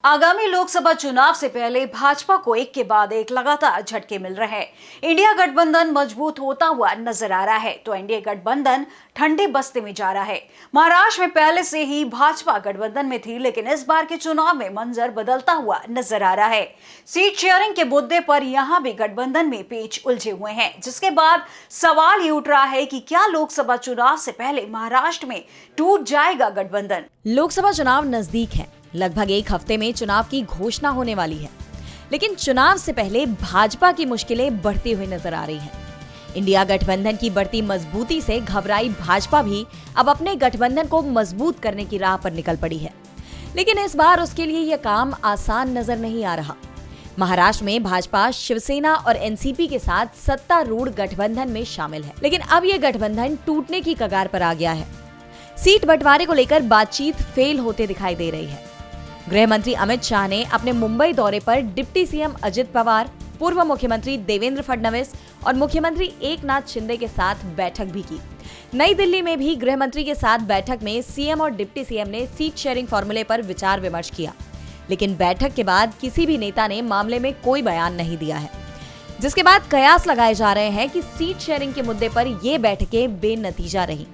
आगामी लोकसभा चुनाव से पहले भाजपा को एक के बाद एक लगातार झटके मिल रहे हैं। इंडिया गठबंधन मजबूत होता हुआ नजर आ रहा है तो एनडीए गठबंधन ठंडे बस्ते में जा रहा है। महाराष्ट्र में पहले से ही भाजपा गठबंधन में थी, लेकिन इस बार के चुनाव में मंजर बदलता हुआ नजर आ रहा है। सीट शेयरिंग के मुद्दे पर यहां भी गठबंधन में पेच उलझे हुए हैं, जिसके बाद सवाल ये उठ रहा है कि क्या लोकसभा चुनाव से पहले महाराष्ट्र में टूट जाएगा गठबंधन। लोकसभा चुनाव नजदीक है, लगभग एक हफ्ते में चुनाव की घोषणा होने वाली है, लेकिन चुनाव से पहले भाजपा की मुश्किलें बढ़ती हुई नजर आ रही हैं। इंडिया गठबंधन की बढ़ती मजबूती से घबराई भाजपा भी अब अपने गठबंधन को मजबूत करने की राह पर निकल पड़ी है, लेकिन इस बार उसके लिए यह काम आसान नजर नहीं आ रहा। महाराष्ट्र में भाजपा शिवसेना और एनसीपी के साथ सत्तारूढ़ गठबंधन में शामिल है, लेकिन अब यह गठबंधन टूटने की कगार पर आ गया है। सीट बंटवारे को लेकर बातचीत फेल होते दिखाई दे रही है। गृह मंत्री अमित शाह ने अपने मुंबई दौरे पर डिप्टी सीएम अजित पवार, पूर्व मुख्यमंत्री देवेंद्र फडणवीस और मुख्यमंत्री एकनाथ शिंदे के साथ बैठक भी की। नई दिल्ली में भी गृह मंत्री के साथ बैठक में सीएम और डिप्टी सीएम ने सीट शेयरिंग फॉर्मूले पर विचार विमर्श किया, लेकिन बैठक के बाद किसी भी नेता ने मामले में कोई बयान नहीं दिया है, जिसके बाद कयास लगाए जा रहे हैं कि सीट शेयरिंग के मुद्दे पर ये बैठकें बेनतीजा रही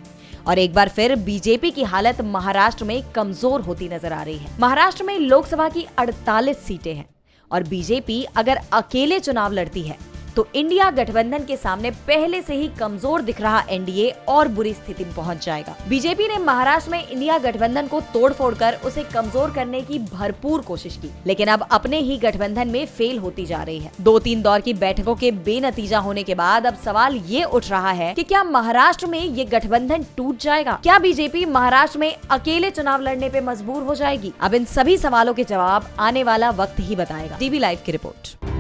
और एक बार फिर बीजेपी की हालत महाराष्ट्र में कमजोर होती नजर आ रही है। महाराष्ट्र में लोकसभा की 48 सीटें हैं और बीजेपी अगर अकेले चुनाव लड़ती है तो इंडिया गठबंधन के सामने पहले से ही कमजोर दिख रहा एनडीए और बुरी स्थिति में पहुंच जाएगा। बीजेपी ने महाराष्ट्र में इंडिया गठबंधन को तोड़फोड़ कर उसे कमजोर करने की भरपूर कोशिश की, लेकिन अब अपने ही गठबंधन में फेल होती जा रही है। 2-3 दौर की बैठकों के बेनतीजा होने के बाद अब सवाल ये उठ रहा है कि क्या महाराष्ट्र में ये गठबंधन टूट जाएगा? क्या बीजेपी महाराष्ट्र में अकेले चुनाव लड़ने पे मजबूर हो जाएगी? अब इन सभी सवालों के जवाब आने वाला वक्त ही बताएगा। टीवी लाइव की रिपोर्ट।